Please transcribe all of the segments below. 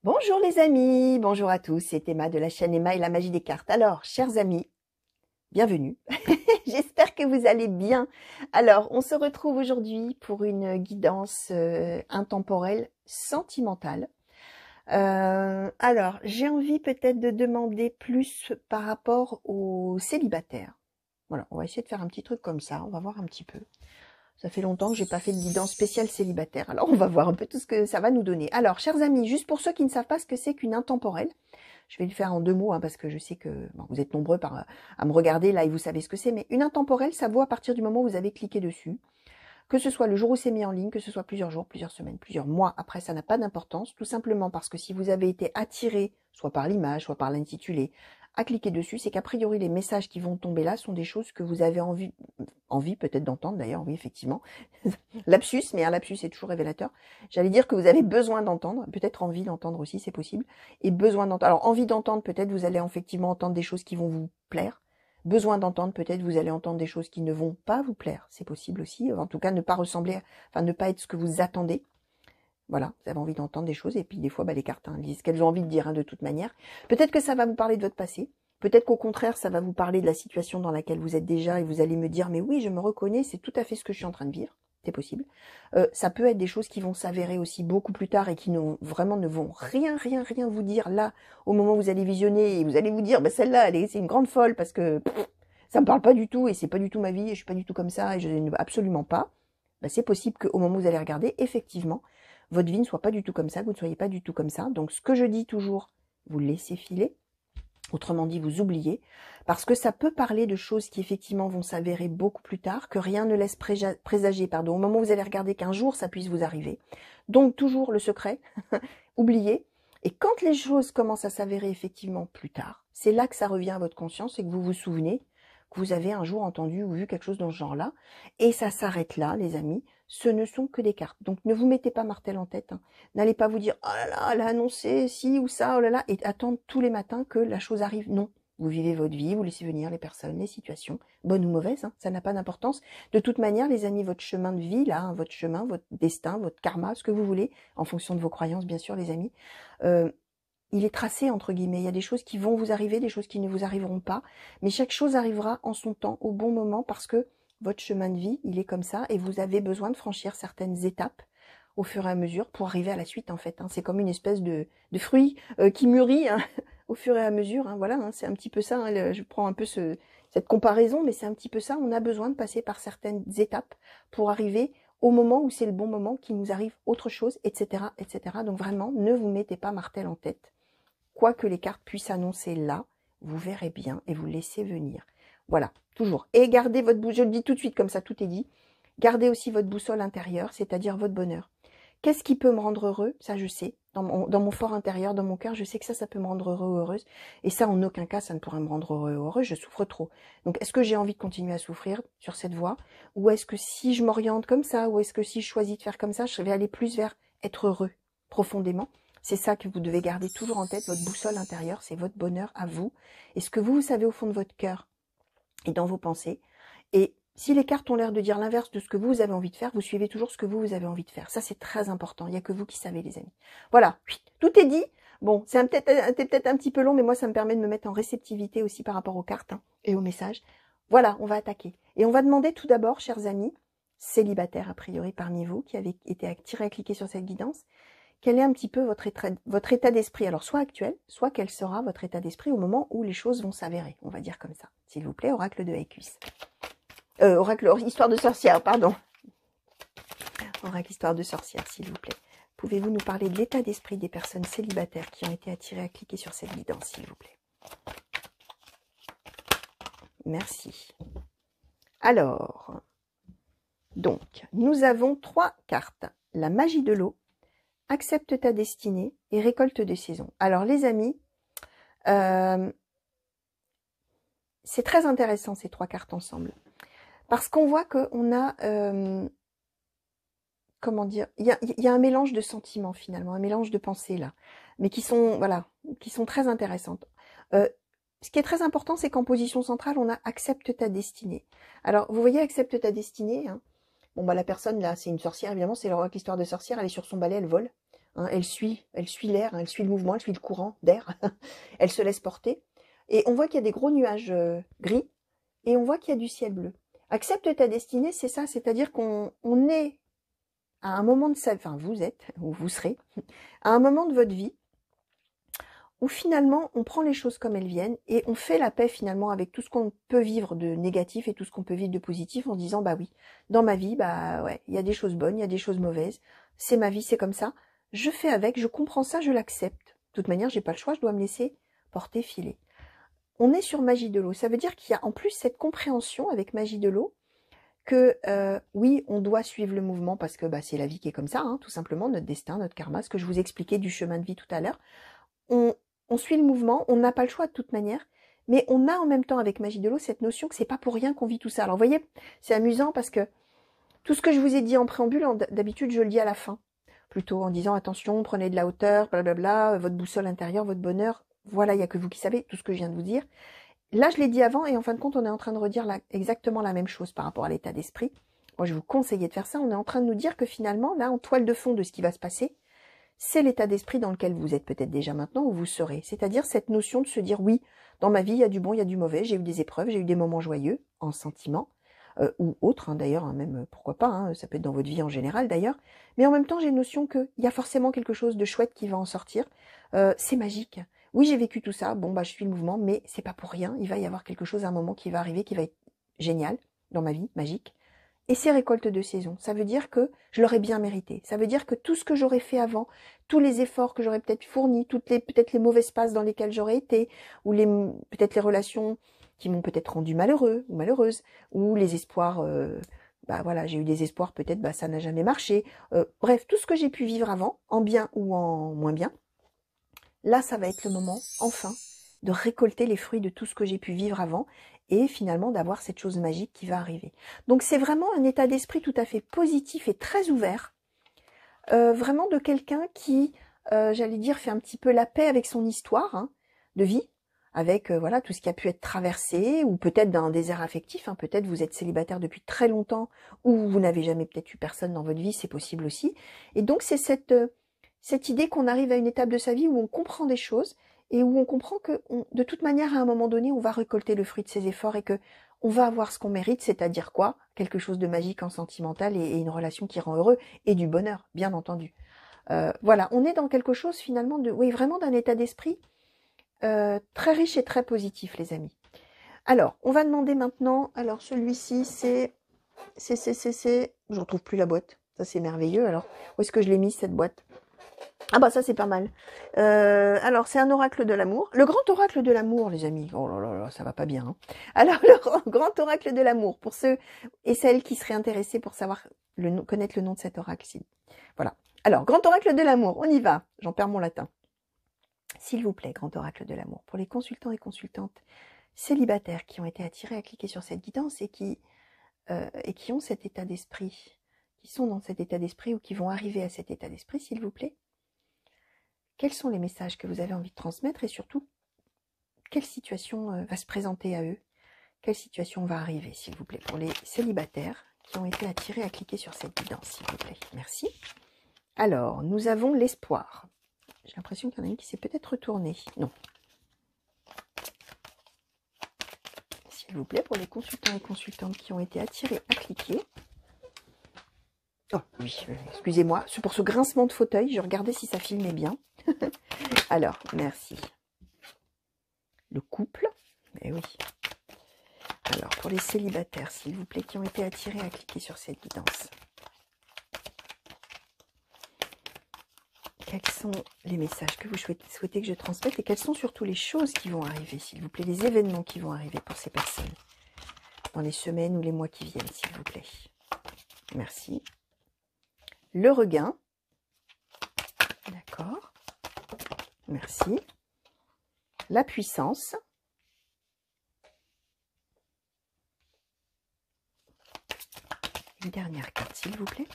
Bonjour les amis, bonjour à tous, c'est Emma de la chaîne Emma et la magie des cartes. Alors, chers amis, bienvenue. J'espère que vous allez bien. Alors, on se retrouve aujourd'hui pour une guidance intemporelle sentimentale. Alors, j'ai envie peut-être de demander plus par rapport aux célibataires. Voilà, on va essayer de faire un petit truc comme ça, on va voir un petit peu. Ça fait longtemps que j'ai pas fait de guidance spéciale célibataire. Alors, on va voir un peu tout ce que ça va nous donner. Alors, chers amis, juste pour ceux qui ne savent pas ce que c'est qu'une intemporelle, je vais le faire en 2 mots, parce que je sais que bon, vous êtes nombreux à me regarder là et vous savez ce que c'est. Mais une intemporelle, ça vaut à partir du moment où vous avez cliqué dessus. Que ce soit le jour où c'est mis en ligne, que ce soit plusieurs jours, plusieurs semaines, plusieurs mois après, ça n'a pas d'importance. Tout simplement parce que si vous avez été attiré, soit par l'image, soit par l'intitulé, à cliquer dessus, c'est qu'a priori les messages qui vont tomber là sont des choses que vous avez envie peut-être d'entendre d'ailleurs, oui effectivement. Lapsus, mais un lapsus est toujours révélateur. J'allais dire que vous avez besoin d'entendre, peut-être envie d'entendre aussi, c'est possible. Et besoin d'entendre. Alors envie d'entendre, peut-être vous allez effectivement entendre des choses qui vont vous plaire. Besoin d'entendre, peut-être vous allez entendre des choses qui ne vont pas vous plaire, c'est possible aussi. En tout cas, ne pas ressembler, enfin ne pas être ce que vous attendez. Voilà, vous avez envie d'entendre des choses, et puis des fois, les cartes disent ce qu'elles ont envie de dire, de toute manière. Peut-être que ça va vous parler de votre passé, peut-être qu'au contraire, ça va vous parler de la situation dans laquelle vous êtes déjà, et vous allez me dire, mais oui, je me reconnais, c'est tout à fait ce que je suis en train de vivre, c'est possible. Ça peut être des choses qui vont s'avérer aussi beaucoup plus tard, et qui vraiment ne vont rien vous dire là, au moment où vous allez visionner, et vous allez vous dire, celle-là, c'est une grande folle, parce que ça me parle pas du tout, et c'est pas du tout ma vie, et je suis pas du tout comme ça, et je ne veux absolument pas. C'est possible qu'au moment où vous allez regarder, effectivement, votre vie ne soit pas du tout comme ça, que vous ne soyez pas du tout comme ça. Donc, ce que je dis toujours, vous laissez filer. Autrement dit, vous oubliez. Parce que ça peut parler de choses qui, effectivement, vont s'avérer beaucoup plus tard, que rien ne laisse présager, au moment où vous allez regarder qu'un jour, ça puisse vous arriver. Donc, toujours le secret, oubliez. Et quand les choses commencent à s'avérer, effectivement, plus tard, c'est là que ça revient à votre conscience et que vous vous souvenez que vous avez un jour entendu ou vu quelque chose dans ce genre-là. Et ça s'arrête là, les amis. Ce ne sont que des cartes. Donc, ne vous mettez pas martel en tête. N'allez pas vous dire, oh là là, elle a annoncé ci ou ça, oh là là, et attendre tous les matins que la chose arrive. Non. Vous vivez votre vie, vous laissez venir les personnes, les situations, bonnes ou mauvaises, ça n'a pas d'importance. De toute manière, les amis, votre chemin de vie, là, votre chemin, votre destin, votre karma, ce que vous voulez, en fonction de vos croyances, bien sûr, les amis, il est tracé, entre guillemets. Il y a des choses qui vont vous arriver, des choses qui ne vous arriveront pas. Mais chaque chose arrivera en son temps, au bon moment, parce que votre chemin de vie, il est comme ça. Et vous avez besoin de franchir certaines étapes au fur et à mesure pour arriver à la suite, en fait. C'est comme une espèce de fruit qui mûrit au fur et à mesure. Voilà, c'est un petit peu ça. Je prends un peu cette comparaison, mais c'est un petit peu ça. On a besoin de passer par certaines étapes pour arriver au moment où c'est le bon moment, qu'il nous arrive autre chose, etc., etc. Donc vraiment, ne vous mettez pas martel en tête. Quoi que les cartes puissent annoncer là, vous verrez bien et vous laissez venir. Voilà, toujours. Et gardez votre boussole, je le dis tout de suite comme ça, tout est dit. Gardez aussi votre boussole intérieure, c'est-à-dire votre bonheur. Qu'est-ce qui peut me rendre heureux? Ça, je sais. Dans mon fort intérieur, dans mon cœur, je sais que ça peut me rendre heureux ou heureuse. Et ça, en aucun cas, ça ne pourrait me rendre heureux ou heureuse. Je souffre trop. Donc, est-ce que j'ai envie de continuer à souffrir sur cette voie? Ou est-ce que si je m'oriente comme ça, ou est-ce que si je choisis de faire comme ça, je vais aller plus vers être heureux, profondément? C'est ça que vous devez garder toujours en tête. Votre boussole intérieure, c'est votre bonheur à vous. Et ce que vous savez au fond de votre cœur et dans vos pensées. Et si les cartes ont l'air de dire l'inverse de ce que vous avez envie de faire, vous suivez toujours ce que vous avez envie de faire. Ça, c'est très important. Il n'y a que vous qui savez, les amis. Voilà, tout est dit. Bon, c'est peut-être un petit peu long, mais moi, ça me permet de me mettre en réceptivité aussi par rapport aux cartes et aux messages. Voilà, on va attaquer. Et on va demander tout d'abord, chers amis, célibataires a priori parmi vous, qui avez été attirés à cliquer sur cette guidance, quel est un petit peu votre état d'esprit, alors soit actuel, soit quel sera votre état d'esprit au moment où les choses vont s'avérer, on va dire comme ça. S'il vous plaît, oracle de Équus. Oracle histoire de sorcière, pardon. Oracle histoire de sorcière, s'il vous plaît. Pouvez-vous nous parler de l'état d'esprit des personnes célibataires qui ont été attirées à cliquer sur cette guidance, s'il vous plaît? Merci. Alors, donc, nous avons 3 cartes. La magie de l'eau, accepte ta destinée et récolte des saisons. Alors les amis, c'est très intéressant ces 3 cartes ensemble. Parce qu'on voit qu'on a, comment dire, il y a un mélange de sentiments finalement, un mélange de pensées là, mais qui sont, voilà, qui sont très intéressantes. Ce qui est très important, c'est qu'en position centrale, on a accepte ta destinée. Alors, vous voyez, accepte ta destinée, Bon, la personne là, c'est une sorcière, évidemment, c'est l'oracle histoire de sorcière, elle est sur son balai, elle vole. hein, elle suit l'air, hein, elle suit le mouvement, elle suit le courant d'air, elle se laisse porter. Et on voit qu'il y a des gros nuages gris, et on voit qu'il y a du ciel bleu. Accepte ta destinée, c'est ça, c'est-à-dire qu'on est à un moment de sa vie, enfin vous êtes, ou vous serez, à un moment de votre vie, où finalement on prend les choses comme elles viennent et on fait la paix finalement avec tout ce qu'on peut vivre de négatif et tout ce qu'on peut vivre de positif en disant bah oui, dans ma vie, bah ouais, il y a des choses bonnes, il y a des choses mauvaises, c'est ma vie, c'est comme ça, je fais avec, je comprends ça, je l'accepte. De toute manière, j'ai pas le choix, je dois me laisser porter, filer. On est sur Magie de l'eau, ça veut dire qu'il y a en plus cette compréhension avec Magie de l'eau que oui, on doit suivre le mouvement parce que bah, c'est la vie qui est comme ça, hein, tout simplement, notre destin, notre karma, ce que je vous expliquais du chemin de vie tout à l'heure. On suit le mouvement, on n'a pas le choix de toute manière, mais on a en même temps avec Magie de l'eau cette notion que c'est pas pour rien qu'on vit tout ça. Alors vous voyez, c'est amusant parce que tout ce que je vous ai dit en préambule, d'habitude je le dis à la fin, plutôt en disant attention, prenez de la hauteur, blablabla, votre boussole intérieure, votre bonheur, voilà, il n'y a que vous qui savez tout ce que je viens de vous dire. Là, je l'ai dit avant et en fin de compte, on est en train de redire exactement la même chose par rapport à l'état d'esprit. Moi, je vous conseillais de faire ça. On est en train de nous dire que finalement, là, en toile de fond de ce qui va se passer, c'est l'état d'esprit dans lequel vous êtes peut-être déjà maintenant ou vous serez. C'est-à-dire cette notion de se dire oui, dans ma vie, il y a du bon, il y a du mauvais, j'ai eu des épreuves, j'ai eu des moments joyeux, en sentiment, ou autres hein, d'ailleurs, hein, même pourquoi pas, hein, ça peut être dans votre vie en général d'ailleurs. Mais en même temps, j'ai une notion qu'il y a forcément quelque chose de chouette qui va en sortir. C'est magique. Oui, j'ai vécu tout ça, bon, bah, je suis le mouvement, mais c'est pas pour rien. Il va y avoir quelque chose à un moment qui va arriver, qui va être génial dans ma vie, magique. Et c'est récolte de saison. Ça veut dire que je l'aurais bien mérité. Ça veut dire que tout ce que j'aurais fait avant, tous les efforts que j'aurais peut-être fournis, peut-être les mauvaises passes dans lesquelles j'aurais été, ou peut-être les relations qui m'ont peut-être rendu malheureux ou malheureuse, ou les espoirs, bah voilà, j'ai eu des espoirs, peut-être bah ça n'a jamais marché. Bref, tout ce que j'ai pu vivre avant, en bien ou en moins bien, là, ça va être le moment, enfin, de récolter les fruits de tout ce que j'ai pu vivre avant et finalement d'avoir cette chose magique qui va arriver. Donc c'est vraiment un état d'esprit tout à fait positif et très ouvert, vraiment de quelqu'un qui, j'allais dire, fait un petit peu la paix avec son histoire hein, de vie, avec voilà tout ce qui a pu être traversé, ou peut-être d'un désert affectif, hein, peut-être vous êtes célibataire depuis très longtemps, ou vous n'avez jamais peut-être eu personne dans votre vie, c'est possible aussi. Et donc c'est cette idée qu'on arrive à une étape de sa vie où on comprend des choses et où on comprend que de toute manière, à un moment donné, on va récolter le fruit de ses efforts et que on va avoir ce qu'on mérite, c'est-à-dire quoi? Quelque chose de magique en sentimental et une relation qui rend heureux et du bonheur, bien entendu. Voilà, on est dans quelque chose finalement de, oui, vraiment d'un état d'esprit très riche et très positif, les amis. Alors, on va demander maintenant, alors celui-ci, je retrouve plus la boîte, ça c'est merveilleux, alors, où est-ce que je l'ai mis cette boîte? Ah bah ça c'est pas mal. Alors c'est un oracle de l'amour. Le grand oracle de l'amour, les amis. Oh là là là, ça va pas bien. Hein. Alors le grand oracle de l'amour, pour ceux et celles qui seraient intéressés pour savoir connaître le nom de cet oracle. Voilà. Alors, grand oracle de l'amour, on y va. J'en perds mon latin. S'il vous plaît, grand oracle de l'amour, pour les consultants et consultantes célibataires qui ont été attirés à cliquer sur cette guidance et qui ont cet état d'esprit, qui sont dans cet état d'esprit ou qui vont arriver à cet état d'esprit, s'il vous plaît. Quels sont les messages que vous avez envie de transmettre et surtout, quelle situation va se présenter à eux? Quelle situation va arriver, s'il vous plaît, pour les célibataires qui ont été attirés à cliquer sur cette guidance, s'il vous plaît. Merci. Alors, nous avons l'espoir. J'ai l'impression qu'il y en a une qui s'est peut-être retournée. Non. S'il vous plaît, pour les consultants et consultantes qui ont été attirés à cliquer. Oh, oui, excusez-moi. Pour ce grincement de fauteuil, je regardais si ça filmait bien. Alors, merci. Le couple, mais oui. Alors, pour les célibataires, s'il vous plaît, qui ont été attirés à cliquer sur cette guidance. Quels sont les messages que vous souhaitez que je transmette et quelles sont surtout les choses qui vont arriver, s'il vous plaît, les événements qui vont arriver pour ces personnes dans les semaines ou les mois qui viennent, s'il vous plaît. Merci. Le regain. D'accord. Merci. La puissance. Une dernière carte, s'il vous plaît.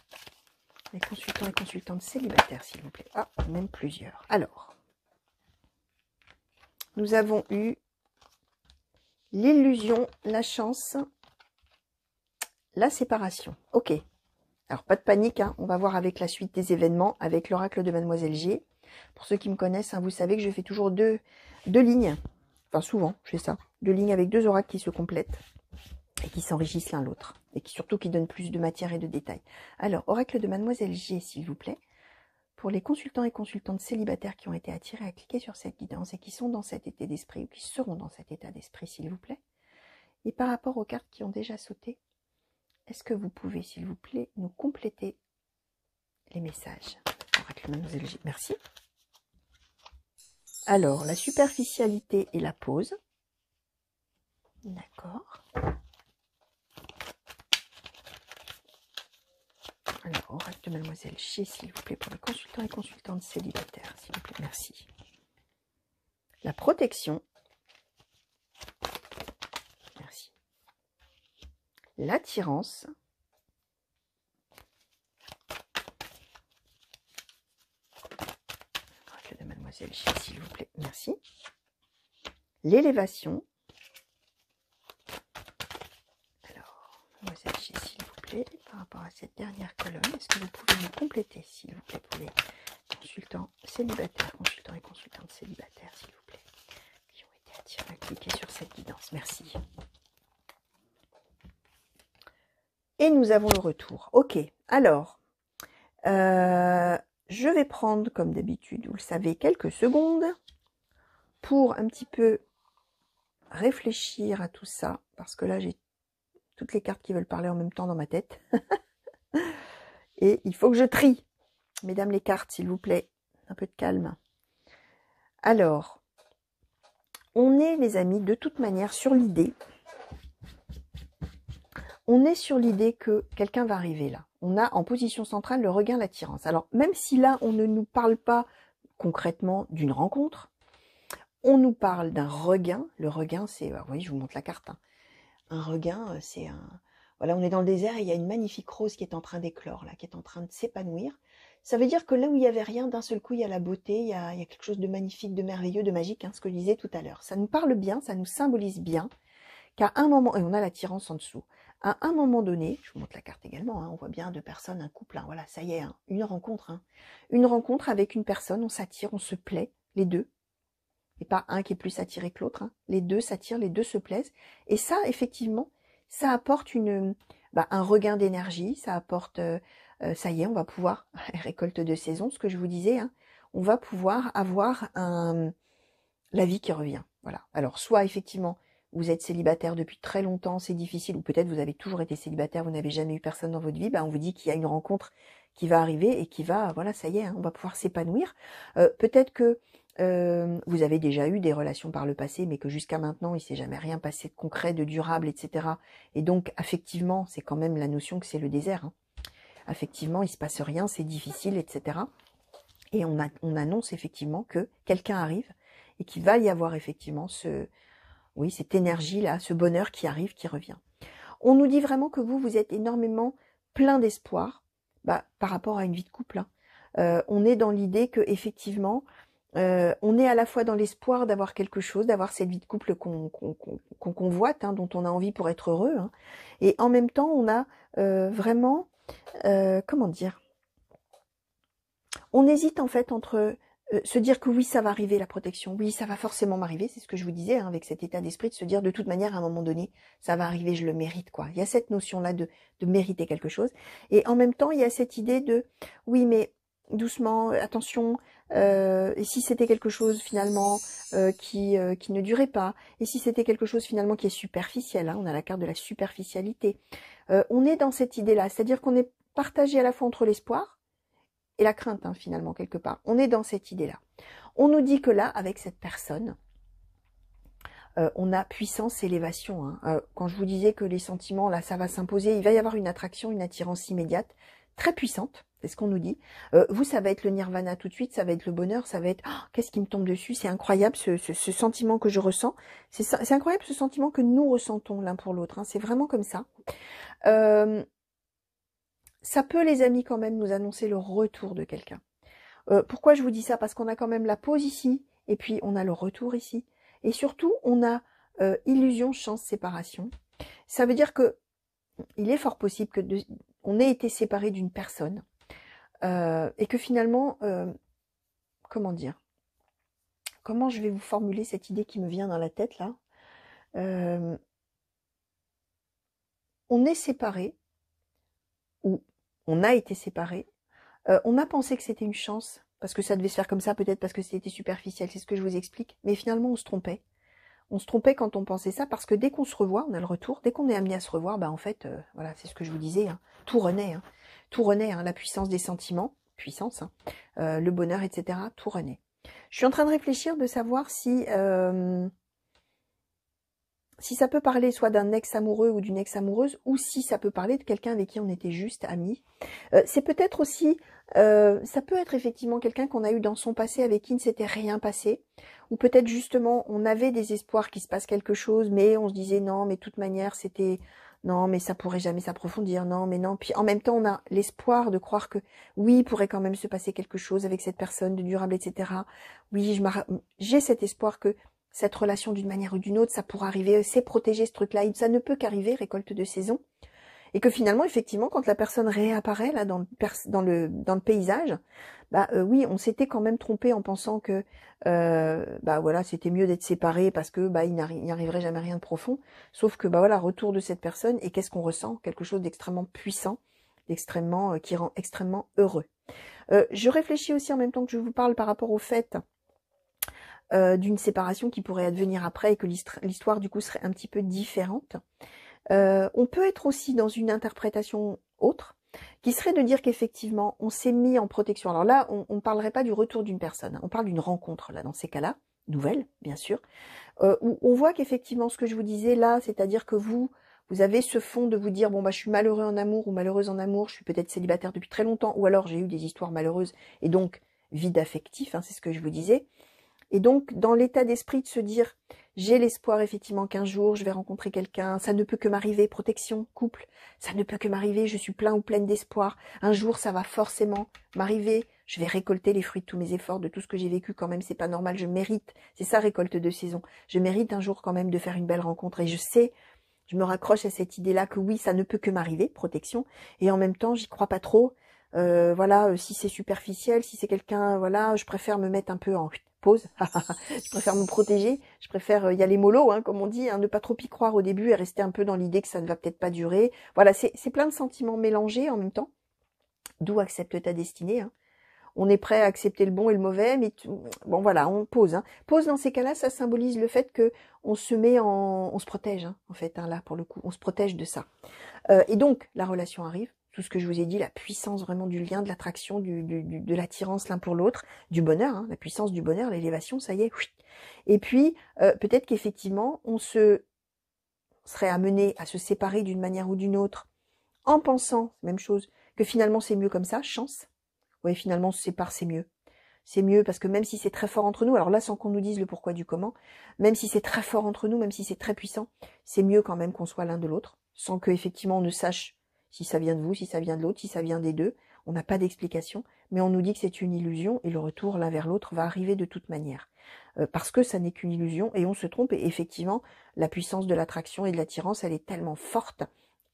Les consultants et consultantes célibataires, s'il vous plaît. Ah, même plusieurs. Alors, nous avons eu l'illusion, la chance, la séparation. Ok. Alors, pas de panique, hein, on va voir avec la suite des événements, avec l'oracle de Mademoiselle G. Pour ceux qui me connaissent, hein, vous savez que je fais toujours deux lignes. Enfin, souvent, je fais ça. 2 lignes avec 2 oracles qui se complètent et qui s'enrichissent l'un l'autre. Et qui surtout qui donnent plus de matière et de détails. Alors, oracle de Mademoiselle G, s'il vous plaît. Pour les consultants et consultantes célibataires qui ont été attirés à cliquer sur cette guidance et qui sont dans cet état d'esprit ou qui seront dans cet état d'esprit, s'il vous plaît. Et par rapport aux cartes qui ont déjà sauté, est-ce que vous pouvez, s'il vous plaît, nous compléter les messages? Oracle Mademoiselle G, merci. Alors, la superficialité et la pause. D'accord. Alors, oracle de Mademoiselle G, s'il vous plaît, pour les consultants et consultantes célibataires, s'il vous plaît, merci. La protection. Merci. L'attirance. Oracle de Mademoiselle G, s'il vous plaît, merci. L'élévation. Alors, Mademoiselle G, s'il vous plaît, par rapport à cette dernière colonne, est-ce que vous pouvez nous compléter, s'il vous plaît, pour les consultants célibataires, consultants et consultantes célibataires, s'il vous plaît, qui ont été attirés à cliquer sur cette guidance. Merci. Et nous avons le retour. Ok, alors, je vais prendre, comme d'habitude, vous le savez, quelques secondes pour un petit peu réfléchir à tout ça, parce que là, j'ai toutes les cartes qui veulent parler en même temps dans ma tête. Et il faut que je trie. Mesdames les cartes, s'il vous plaît, un peu de calme. Alors, on est, les amis, de toute manière, sur l'idée. On est sur l'idée que quelqu'un va arriver là. On a en position centrale le regain, l'attirance. Alors, même si là, on ne nous parle pas concrètement d'une rencontre, on nous parle d'un regain. Le regain, c'est... Vous voyez, je vous montre la carte. Hein. Un regain, c'est un... Voilà, on est dans le désert et il y a une magnifique rose qui est en train d'éclore, là, qui est en train de s'épanouir. Ça veut dire que là où il n'y avait rien, d'un seul coup, il y a la beauté, il y a quelque chose de magnifique, de merveilleux, de magique, hein, ce que je disais tout à l'heure. Ça nous parle bien, ça nous symbolise bien qu'à un moment, et on a l'attirance en dessous, à un moment donné, je vous montre la carte également, hein, on voit bien deux personnes, un couple, hein, voilà, ça y est, hein, une rencontre. Hein, une rencontre avec une personne, on s'attire, on se plaît, les deux. Et pas un qui est plus attiré que l'autre. Hein. Les deux s'attirent, les deux se plaisent. Et ça, effectivement, ça apporte un regain d'énergie. Ça apporte, ça y est, on va pouvoir, récolte de saison, ce que je vous disais, hein, on va pouvoir avoir la vie qui revient. Voilà. Alors, soit effectivement, vous êtes célibataire depuis très longtemps, c'est difficile, ou peut-être vous avez toujours été célibataire, vous n'avez jamais eu personne dans votre vie, on vous dit qu'il y a une rencontre qui va arriver et qui va, voilà, ça y est, hein, on va pouvoir s'épanouir. Peut-être que vous avez déjà eu des relations par le passé, mais que jusqu'à maintenant, il ne s'est jamais rien passé de concret, de durable, etc. Et donc, affectivement, c'est quand même la notion que c'est le désert. Hein. Affectivement, il ne se passe rien, c'est difficile, etc. Et on annonce effectivement que quelqu'un arrive et qu'il va y avoir effectivement cette énergie-là, ce bonheur qui arrive, qui revient. On nous dit vraiment que vous êtes énormément plein d'espoir par rapport à une vie de couple. Hein. On est dans l'idée que effectivement, on est à la fois dans l'espoir d'avoir quelque chose, d'avoir cette vie de couple qu'on convoite, hein, dont on a envie pour être heureux. Hein. Et en même temps, on a vraiment, comment dire, on hésite en fait entre se dire que oui, ça va arriver la protection, oui, ça va forcément m'arriver, c'est ce que je vous disais, hein, avec cet état d'esprit, de se dire de toute manière, à un moment donné, ça va arriver, je le mérite, quoi. Il y a cette notion-là de mériter quelque chose. Et en même temps, il y a cette idée de, oui, mais doucement, attention, et si c'était quelque chose finalement qui ne durait pas, et si c'était quelque chose finalement qui est superficiel, hein, on a la carte de la superficialité. On est dans cette idée-là, c'est-à-dire qu'on est partagé à la fois entre l'espoir, et la crainte, hein, finalement, quelque part. On est dans cette idée-là. On nous dit que là, avec cette personne, on a puissance, élévation. Hein. Quand je vous disais que les sentiments, là, ça va s'imposer, il va y avoir une attraction, une attirance immédiate, très puissante, c'est ce qu'on nous dit. Vous, ça va être le nirvana tout de suite, ça va être le bonheur, ça va être qu'est-ce qui me tombe dessus, c'est incroyable ce sentiment que je ressens. C'est incroyable ce sentiment que nous ressentons l'un pour l'autre. Hein. C'est vraiment comme ça. Ça peut, les amis, quand même nous annoncer le retour de quelqu'un. Pourquoi je vous dis ça? Parce qu'on a quand même la pause ici, et puis on a le retour ici. Et surtout, on a illusion, chance, séparation. Ça veut dire que il est fort possible que on ait été séparé d'une personne et que finalement, comment dire, comment je vais vous formuler cette idée qui me vient dans la tête là, on est séparé ou on a été séparé. On a pensé que c'était une chance parce que ça devait se faire comme ça, peut-être parce que c'était superficiel, c'est ce que je vous explique. Mais finalement, on se trompait. On se trompait quand on pensait ça, parce que dès qu'on se revoit, on a le retour. Dès qu'on est amené à se revoir, bah en fait, voilà, c'est ce que je vous disais, hein, tout renaît. Hein, tout renaît, hein, la puissance des sentiments, puissance, hein, le bonheur, etc. Tout renaît. Je suis en train de réfléchir de savoir si ça peut parler soit d'un ex-amoureux ou d'une ex-amoureuse, ou si ça peut parler de quelqu'un avec qui on était juste amis. C'est peut-être aussi, ça peut être effectivement quelqu'un qu'on a eu dans son passé avec qui ne s'était rien passé, ou peut-être justement on avait des espoirs qu'il se passe quelque chose, mais on se disait non, mais de toute manière c'était non, mais ça pourrait jamais s'approfondir, non, mais non. Puis en même temps on a l'espoir de croire que oui, il pourrait quand même se passer quelque chose avec cette personne de durable, etc. Oui, j'ai cet espoir que cette relation d'une manière ou d'une autre, ça pourra arriver, c'est protéger ce truc-là, ça ne peut qu'arriver, récolte de saison. Et que finalement, effectivement, quand la personne réapparaît là dans le paysage, bah oui, on s'était quand même trompé en pensant que bah voilà, c'était mieux d'être séparés parce que bah il n'y arriverait jamais rien de profond. Sauf que bah voilà, retour de cette personne et qu'est-ce qu'on ressent? Quelque chose d'extrêmement puissant, d'extrêmement qui rend extrêmement heureux. Je réfléchis aussi en même temps que je vous parle par rapport au fait d'une séparation qui pourrait advenir après et que l'histoire du coup serait un petit peu différente. On peut être aussi dans une interprétation autre, qui serait de dire qu'effectivement, on s'est mis en protection. Alors là, on ne parlerait pas du retour d'une personne, on parle d'une rencontre, là, dans ces cas-là, nouvelle, bien sûr, où on voit qu'effectivement, ce que je vous disais là, c'est-à-dire que vous avez ce fond de vous dire, bon, bah, je suis malheureux en amour ou malheureuse en amour, je suis peut-être célibataire depuis très longtemps, ou alors j'ai eu des histoires malheureuses, et donc, vide affectif, hein, c'est ce que je vous disais. Et donc, dans l'état d'esprit de se dire, j'ai l'espoir effectivement qu'un jour je vais rencontrer quelqu'un, ça ne peut que m'arriver, protection, couple, ça ne peut que m'arriver, je suis plein ou pleine d'espoir, un jour ça va forcément m'arriver, je vais récolter les fruits de tous mes efforts, de tout ce que j'ai vécu quand même, c'est pas normal, je mérite, c'est ça récolte de saison, je mérite un jour quand même de faire une belle rencontre et je sais, je me raccroche à cette idée-là que oui, ça ne peut que m'arriver, protection, et en même temps j'y crois pas trop, voilà, si c'est superficiel, si c'est quelqu'un, voilà, je préfère me mettre un peu en pause, je préfère me protéger, je préfère y aller mollo, hein, comme on dit, hein, ne pas trop y croire au début et rester un peu dans l'idée que ça ne va peut-être pas durer. Voilà, c'est plein de sentiments mélangés en même temps, d'où accepte ta destinée. Hein. On est prêt à accepter le bon et le mauvais, mais bon voilà, on pose. Hein. Pause dans ces cas-là, ça symbolise le fait que on se met on se protège, hein, en fait, hein, là pour le coup, on se protège de ça. Et donc la relation arrive. Tout ce que je vous ai dit, la puissance vraiment du lien, de l'attraction, de l'attirance l'un pour l'autre, du bonheur, hein, la puissance du bonheur, l'élévation, ça y est. Et puis, peut-être qu'effectivement, on se serait amené à se séparer d'une manière ou d'une autre, en pensant, même chose, que finalement c'est mieux comme ça, chance. Oui, finalement, on se sépare, c'est mieux. C'est mieux parce que même si c'est très fort entre nous, alors là, sans qu'on nous dise le pourquoi du comment, même si c'est très fort entre nous, même si c'est très puissant, c'est mieux quand même qu'on soit l'un de l'autre, sans que effectivement on ne sache si ça vient de vous, si ça vient de l'autre, si ça vient des deux. On n'a pas d'explication, mais on nous dit que c'est une illusion et le retour l'un vers l'autre va arriver de toute manière. Parce que ça n'est qu'une illusion et on se trompe et effectivement, la puissance de l'attraction et de l'attirance, elle est tellement forte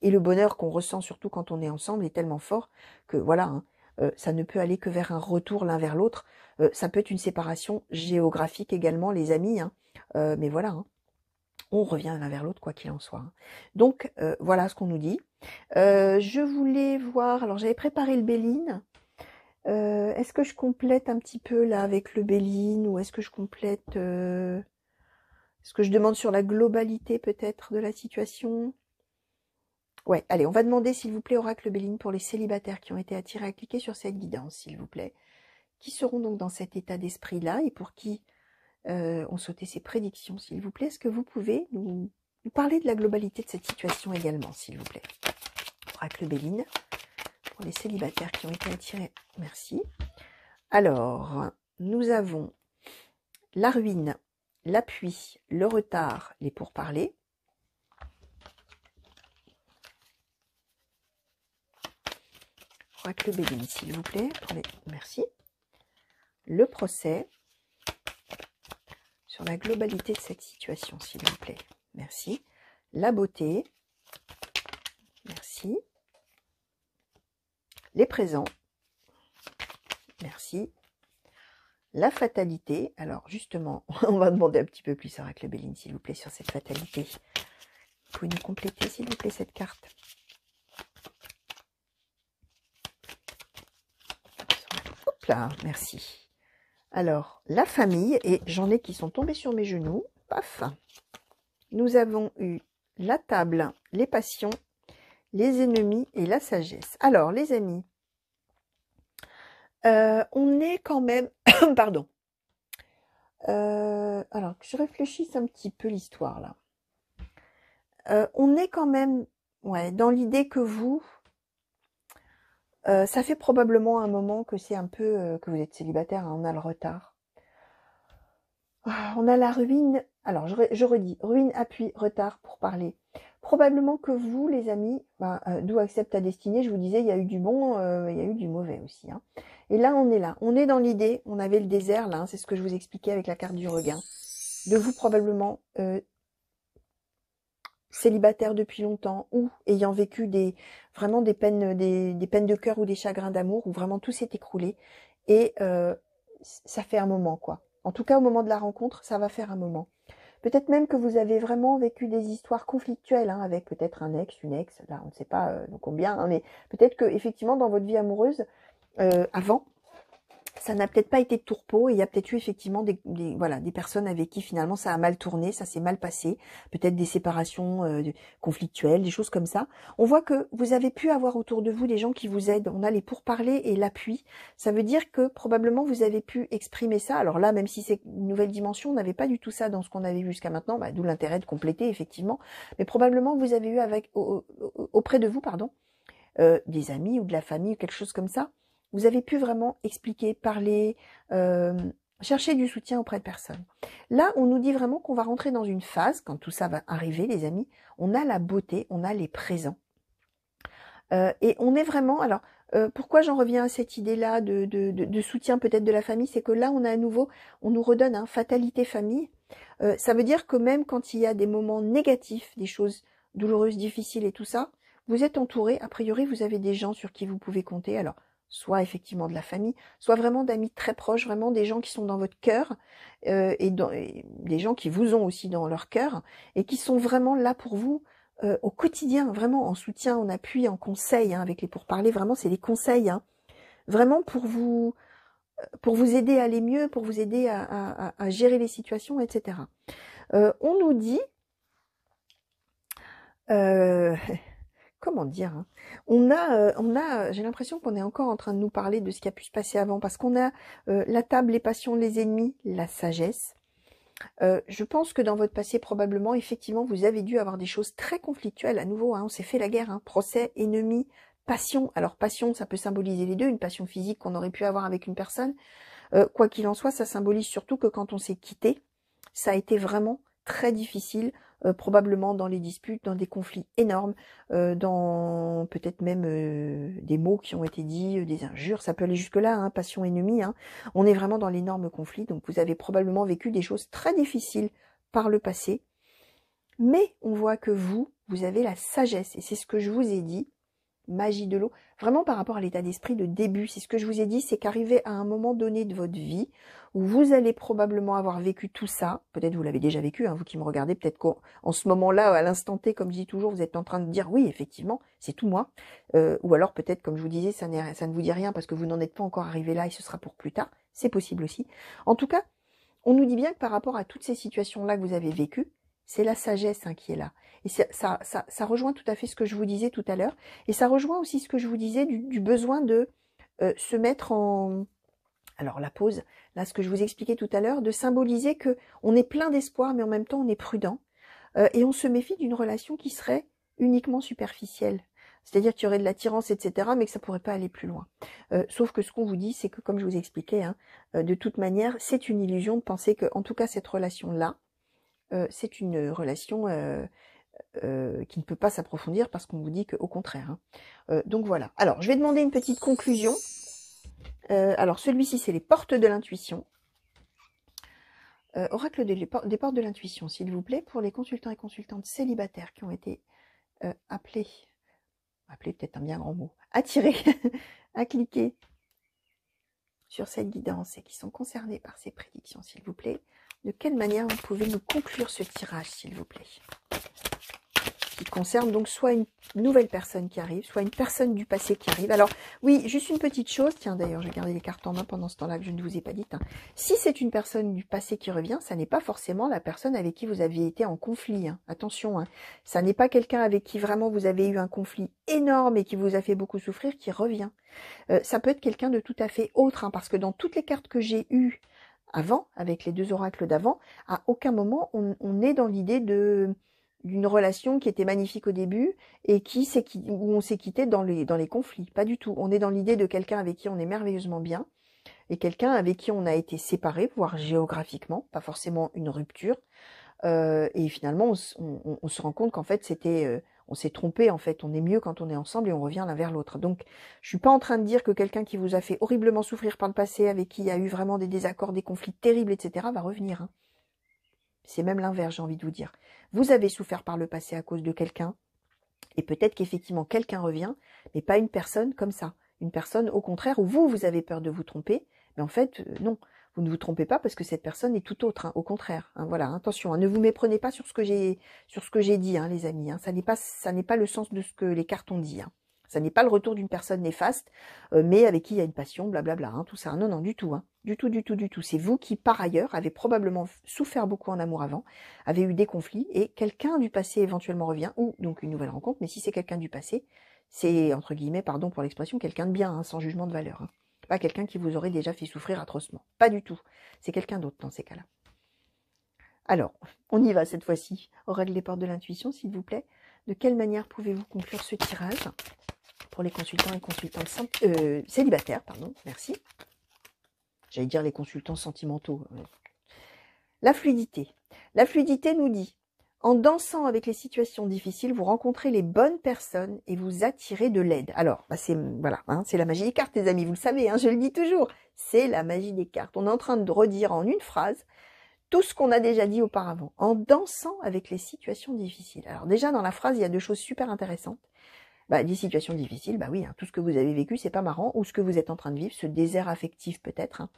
et le bonheur qu'on ressent surtout quand on est ensemble est tellement fort que voilà, hein, ça ne peut aller que vers un retour l'un vers l'autre. Ça peut être une séparation géographique également, les amis, hein. Mais voilà, hein, on revient l'un vers l'autre, quoi qu'il en soit. Hein. Donc, voilà ce qu'on nous dit. Je voulais voir, alors j'avais préparé le Béline. Est-ce que je complète un petit peu là avec le Béline ou est-ce que je complète... est-ce que je demande sur la globalité peut-être de la situation? Ouais, allez, on va demander s'il vous plaît, Oracle Béline, pour les célibataires qui ont été attirés à cliquer sur cette guidance, s'il vous plaît. Qui seront donc dans cet état d'esprit-là et pour qui ont sauté ces prédictions, s'il vous plaît. Est-ce que vous pouvez nous parler de la globalité de cette situation également, s'il vous plaît? Oracle Béline, pour les célibataires qui ont été attirés. Merci. Alors, nous avons la ruine, l'appui, le retard, les pourparlers. Oracle Béline, s'il vous plaît. Merci. Le procès. Sur la globalité de cette situation, s'il vous plaît. Merci. La beauté. Merci. les présents. Merci. La fatalité. Alors, justement, on va demander un petit peu plus, Oracle Béline, s'il vous plaît, sur cette fatalité. Vous pouvez nous compléter, s'il vous plaît, cette carte. Hop là, merci. Alors, la famille, et j'en ai qui sont tombés sur mes genoux. Paf. Nous avons eu la table, les passions, les ennemis et la sagesse. Alors, les amis, on est quand même... Pardon. Alors, que je réfléchisse un petit peu l'histoire, là. On est quand même dans l'idée que vous... ça fait probablement un moment que c'est un peu... que vous êtes célibataire, hein, on a le retard. On a la ruine... Alors, je redis, ruine, appui, retard pour parler. Probablement que vous, les amis, d'où accepte ta destinée, je vous disais, il y a eu du bon, il y a eu du mauvais aussi. Hein. Et là, on est dans l'idée, on avait le désert, là, hein, c'est ce que je vous expliquais avec la carte du regain, de vous probablement célibataire depuis longtemps, ou ayant vécu vraiment des peines de cœur ou des chagrins d'amour, où vraiment tout s'est écroulé, et ça fait un moment, quoi. En tout cas, au moment de la rencontre, ça va faire un moment. Peut-être même que vous avez vraiment vécu des histoires conflictuelles, hein, avec peut-être un ex, une ex, là on ne sait pas combien, hein, mais peut-être que effectivement dans votre vie amoureuse, avant, ça n'a peut-être pas été de tourpeau, et il y a peut-être eu effectivement des personnes avec qui finalement ça a mal tourné, ça s'est mal passé, peut-être des séparations conflictuelles, des choses comme ça. On voit que vous avez pu avoir autour de vous des gens qui vous aident, on a les pourparlers et l'appui, ça veut dire que probablement vous avez pu exprimer ça. Alors là, même si c'est une nouvelle dimension, on n'avait pas du tout ça dans ce qu'on avait vu jusqu'à maintenant, d'où l'intérêt de compléter effectivement, mais probablement vous avez eu auprès de vous, des amis ou de la famille ou quelque chose comme ça. Vous avez pu vraiment expliquer, parler, chercher du soutien auprès de personnes. Là, on nous dit vraiment qu'on va rentrer dans une phase, quand tout ça va arriver, les amis, on a la beauté, on a les présents. Et on est vraiment... Alors, pourquoi j'en reviens à cette idée-là de soutien peut-être de la famille, c'est que là, on a à nouveau, on nous redonne fatalité famille. Ça veut dire que même quand il y a des moments négatifs, des choses douloureuses, difficiles et tout ça, vous êtes entouré, a priori, vous avez des gens sur qui vous pouvez compter. Alors, soit effectivement de la famille, soit vraiment d'amis très proches, vraiment des gens qui sont dans votre cœur, et des gens qui vous ont aussi dans leur cœur, et qui sont vraiment là pour vous au quotidien, vraiment en soutien, en appui, en conseil, hein, avec les pourparlers, vraiment c'est des conseils, hein, vraiment pour vous aider à aller mieux, pour vous aider à gérer les situations, etc. On nous dit... comment dire, hein, j'ai l'impression qu'on est encore en train de nous parler de ce qui a pu se passer avant, parce qu'on a la table, les passions, les ennemis, la sagesse. Je pense que dans votre passé, probablement, effectivement, vous avez dû avoir des choses très conflictuelles. À nouveau, hein, on s'est fait la guerre, hein, procès, ennemi, passion. Alors, passion, ça peut symboliser les deux, une passion physique qu'on aurait pu avoir avec une personne. Quoi qu'il en soit, ça symbolise surtout que quand on s'est quitté, ça a été vraiment très difficile, probablement dans les disputes, dans des conflits énormes, dans peut-être même des mots qui ont été dits, des injures, ça peut aller jusque-là, hein, passion ennemie, hein. On est vraiment dans l'énorme conflit, donc vous avez probablement vécu des choses très difficiles par le passé, mais on voit que vous avez la sagesse, et c'est ce que je vous ai dit, magie de l'eau, vraiment par rapport à l'état d'esprit de début, c'est ce que je vous ai dit, c'est qu'arrivé à un moment donné de votre vie, où vous allez probablement avoir vécu tout ça, peut-être vous l'avez déjà vécu, hein, vous qui me regardez, peut-être qu'en ce moment-là, à l'instant T, comme je dis toujours, vous êtes en train de dire, oui, effectivement, c'est tout moi, ou alors peut-être, comme je vous disais, ça ne vous dit rien parce que vous n'en êtes pas encore arrivé là et ce sera pour plus tard, c'est possible aussi. En tout cas, on nous dit bien que par rapport à toutes ces situations-là que vous avez vécues, c'est la sagesse, hein, qui est là. Et ça rejoint tout à fait ce que je vous disais tout à l'heure. Et ça rejoint aussi ce que je vous disais du besoin de se mettre en... Alors la pause, là ce que je vous expliquais tout à l'heure, de symboliser que on est plein d'espoir, mais en même temps on est prudent. Et on se méfie d'une relation qui serait uniquement superficielle. C'est-à-dire qu'il y aurait de l'attirance, etc., mais que ça pourrait pas aller plus loin. Sauf que ce qu'on vous dit, c'est que, comme je vous expliquais, hein, de toute manière, c'est une illusion de penser que, en tout cas, cette relation-là, c'est une relation qui ne peut pas s'approfondir parce qu'on vous dit qu'au contraire. Hein. Donc voilà. Alors, je vais demander une petite conclusion. Alors, celui-ci, c'est les portes de l'intuition. Oracle des portes de l'intuition, s'il vous plaît, pour les consultants et consultantes célibataires qui ont été appelés appeler peut-être un bien grand mot, attirer, à cliquer sur cette guidance et qui sont concernés par ces prédictions, s'il vous plaît. De quelle manière vous pouvez nous conclure ce tirage, s'il vous plaît? Qui concerne donc soit une nouvelle personne qui arrive, soit une personne du passé qui arrive. Alors, oui, juste une petite chose. Tiens, d'ailleurs, je vais garder les cartes en main pendant ce temps-là que je ne vous ai pas dit. Hein. Si c'est une personne du passé qui revient, ça n'est pas forcément la personne avec qui vous aviez été en conflit. Hein. Attention, hein. Ça n'est pas quelqu'un avec qui vraiment vous avez eu un conflit énorme et qui vous a fait beaucoup souffrir qui revient. Ça peut être quelqu'un de tout à fait autre, hein, parce que dans toutes les cartes que j'ai eues avant, avec les deux oracles d'avant, à aucun moment on est dans l'idée d'une relation qui était magnifique au début et où on s'est quitté dans les conflits. Pas du tout. On est dans l'idée de quelqu'un avec qui on est merveilleusement bien et quelqu'un avec qui on a été séparés, voire géographiquement, pas forcément une rupture. Et finalement, on se rend compte qu'en fait, on s'est trompé. En fait, on est mieux quand on est ensemble et on revient l'un vers l'autre. Donc, je suis pas en train de dire que quelqu'un qui vous a fait horriblement souffrir par le passé, avec qui il y a eu vraiment des désaccords, des conflits terribles, etc., va revenir. Hein. C'est même l'inverse, j'ai envie de vous dire. Vous avez souffert par le passé à cause de quelqu'un, et peut-être qu'effectivement quelqu'un revient, mais pas une personne comme ça. Une personne, au contraire, où vous avez peur de vous tromper, mais en fait, non. Vous ne vous trompez pas parce que cette personne est tout autre, hein, au contraire. Hein, voilà, attention, hein, ne vous méprenez pas sur ce que j'ai dit, hein, les amis. Hein, ça n'est pas le sens de ce que les cartes ont dit. Hein. Ça n'est pas le retour d'une personne néfaste, mais avec qui il y a une passion, blablabla, hein, tout ça. Non, non, du tout, hein, du tout, du tout, du tout. C'est vous qui, par ailleurs, avez probablement souffert beaucoup en amour avant, avez eu des conflits, et quelqu'un du passé éventuellement revient, ou donc une nouvelle rencontre. Mais si c'est quelqu'un du passé, c'est entre guillemets, pardon pour l'expression, quelqu'un de bien, hein, sans jugement de valeur. Hein. Pas quelqu'un qui vous aurait déjà fait souffrir atrocement. Pas du tout. C'est quelqu'un d'autre dans ces cas-là. Alors, on y va cette fois-ci. Au règle des portes de l'intuition, s'il vous plaît. De quelle manière pouvez-vous conclure ce tirage pour les consultants et consultantes célibataires, pardon, merci. J'allais dire les consultants sentimentaux. La fluidité. La fluidité nous dit, en dansant avec les situations difficiles, vous rencontrez les bonnes personnes et vous attirez de l'aide. Alors, bah voilà, hein, c'est la magie des cartes, les amis, vous le savez, hein, je le dis toujours. C'est la magie des cartes. On est en train de redire en une phrase tout ce qu'on a déjà dit auparavant, en dansant avec les situations difficiles. Alors déjà, dans la phrase, il y a deux choses super intéressantes. Bah, des situations difficiles, bah oui, hein, tout ce que vous avez vécu, c'est pas marrant, ou ce que vous êtes en train de vivre, ce désert affectif peut-être, hein,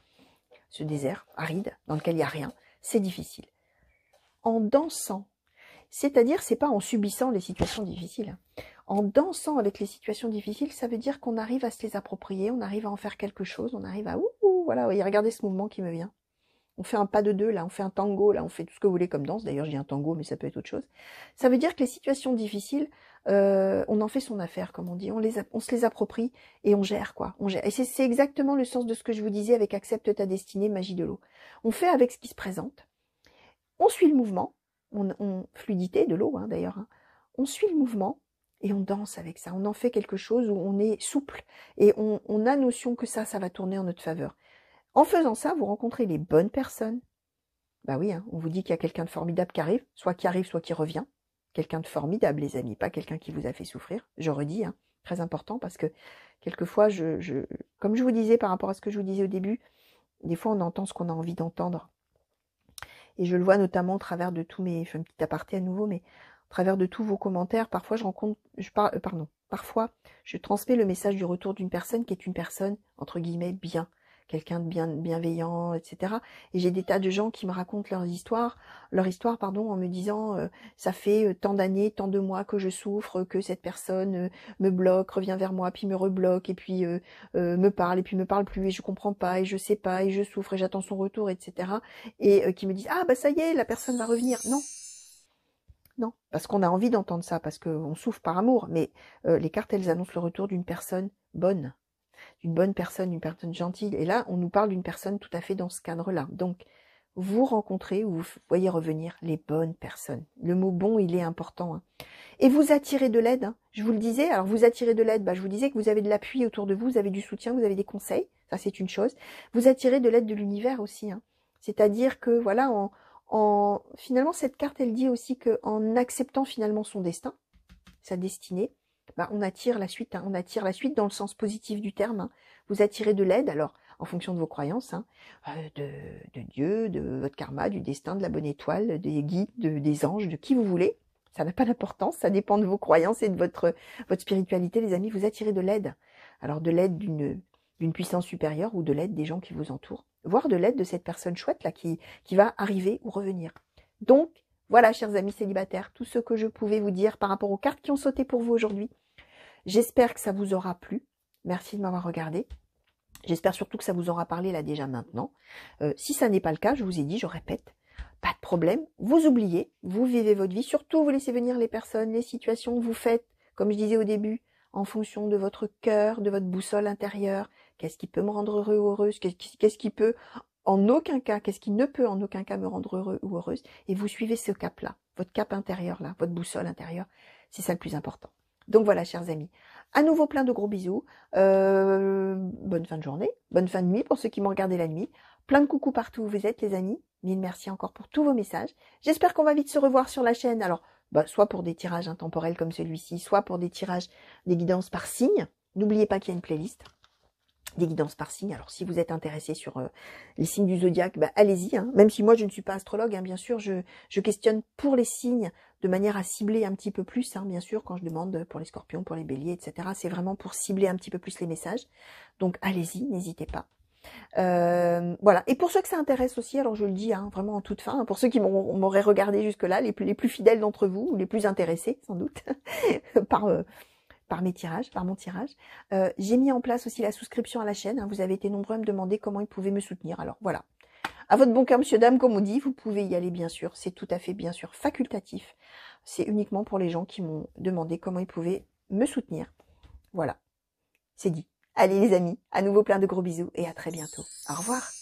ce désert aride dans lequel il n'y a rien, c'est difficile. En dansant, c'est-à-dire, c'est pas en subissant les situations difficiles. En dansant avec les situations difficiles, ça veut dire qu'on arrive à se les approprier, on arrive à en faire quelque chose, on arrive à voilà, voyez, regardez ce mouvement qui me vient. On fait un pas de deux, là, on fait un tango, là, on fait tout ce que vous voulez comme danse. D'ailleurs, je dis un tango, mais ça peut être autre chose. Ça veut dire que les situations difficiles, on en fait son affaire, comme on dit. On se les approprie et on gère, quoi. On gère. Et c'est exactement le sens de ce que je vous disais avec Accepte ta destinée, magie de l'eau. On fait avec ce qui se présente. On suit le mouvement. Fluidité de l'eau, hein, d'ailleurs. Hein. On suit le mouvement et on danse avec ça. On en fait quelque chose où on est souple et on a notion que ça va tourner en notre faveur. En faisant ça, vous rencontrez les bonnes personnes. Bah oui, hein, on vous dit qu'il y a quelqu'un de formidable qui arrive, soit qui revient. Quelqu'un de formidable, les amis, pas quelqu'un qui vous a fait souffrir. Je redis, hein, très important, parce que quelquefois, comme je vous disais par rapport à ce que je vous disais au début, des fois on entend ce qu'on a envie d'entendre. Et je le vois notamment au travers de tous mes... Je fais un petit aparté à nouveau, mais au travers de tous vos commentaires, parfois parfois je transmets le message du retour d'une personne qui est une personne, entre guillemets, bien. Quelqu'un de bienveillant, etc. Et j'ai des tas de gens qui me racontent leur histoire, en me disant ça fait tant d'années, tant de mois que je souffre, que cette personne me bloque, revient vers moi, puis me rebloque, et puis me parle, et puis me parle plus, et je comprends pas, et je sais pas, et je souffre, et j'attends son retour, etc. Et qui me disent ah bah ça y est, la personne va revenir. Non. Non, parce qu'on a envie d'entendre ça, parce qu'on souffre par amour, mais les cartes, elles annoncent le retour d'une personne bonne. D'une bonne personne, d'une personne gentille. Et là, on nous parle d'une personne tout à fait dans ce cadre-là. Donc, vous rencontrez ou vous voyez revenir les bonnes personnes. Le mot bon, il est important. Hein. Et vous attirez de l'aide. Hein. Je vous le disais, alors vous attirez de l'aide, je vous disais que vous avez de l'appui autour de vous, vous avez du soutien, vous avez des conseils. Ça, c'est une chose. Vous attirez de l'aide de l'univers aussi. Hein. C'est-à-dire que, voilà, finalement, cette carte, elle dit aussi qu'en acceptant finalement son destin, sa destinée, on attire la suite, hein, on attire la suite dans le sens positif du terme. Hein. Vous attirez de l'aide, alors en fonction de vos croyances, hein, de Dieu, de votre karma, du destin, de la bonne étoile, des guides, des anges, de qui vous voulez. Ça n'a pas d'importance, ça dépend de vos croyances et de votre spiritualité, les amis. Vous attirez de l'aide. Alors de l'aide d'une puissance supérieure ou de l'aide des gens qui vous entourent, voire de l'aide de cette personne chouette là qui va arriver ou revenir. Donc, voilà, chers amis célibataires, tout ce que je pouvais vous dire par rapport aux cartes qui ont sauté pour vous aujourd'hui. J'espère que ça vous aura plu. Merci de m'avoir regardé. J'espère surtout que ça vous aura parlé là déjà maintenant. Si ça n'est pas le cas, je vous ai dit, je répète, pas de problème. Vous oubliez, vous vivez votre vie. Surtout, vous laissez venir les personnes, les situations. Vous faites, comme je disais au début, en fonction de votre cœur, de votre boussole intérieure. Qu'est-ce qui peut me rendre heureux ou heureuse? Qu'est-ce qui peut en aucun cas, qu'est-ce qui ne peut en aucun cas me rendre heureux ou heureuse? Et vous suivez ce cap-là, votre cap intérieur là, votre boussole intérieure. C'est ça le plus important. Donc voilà, chers amis. À nouveau, plein de gros bisous. Bonne fin de journée, bonne fin de nuit pour ceux qui m'ont regardé la nuit. Plein de coucou partout où vous êtes, les amis. Mille merci encore pour tous vos messages. J'espère qu'on va vite se revoir sur la chaîne. Alors, soit pour des tirages intemporels comme celui-ci, soit pour des tirages, des guidances par signe. N'oubliez pas qu'il y a une playlist des guidances par signe. Alors, si vous êtes intéressé sur les signes du zodiaque, allez-y. Hein. Même si moi, je ne suis pas astrologue, hein, bien sûr, je questionne pour les signes de manière à cibler un petit peu plus, hein, bien sûr, quand je demande pour les scorpions, pour les béliers, etc. C'est vraiment pour cibler un petit peu plus les messages. Donc, allez-y, n'hésitez pas. Voilà. Et pour ceux que ça intéresse aussi, alors je le dis hein, vraiment en toute fin, hein, pour ceux qui m'auraient regardé jusque-là, les plus fidèles d'entre vous, ou les plus intéressés, sans doute, par mes tirages, par mon tirage. J'ai mis en place aussi la souscription à la chaîne. Hein. Vous avez été nombreux à me demander comment ils pouvaient me soutenir. Alors voilà. À votre bon cœur, monsieur, dame, comme on dit, vous pouvez y aller, bien sûr. C'est tout à fait, bien sûr, facultatif. C'est uniquement pour les gens qui m'ont demandé comment ils pouvaient me soutenir. Voilà. C'est dit. Allez, les amis. À nouveau, plein de gros bisous et à très bientôt. Au revoir.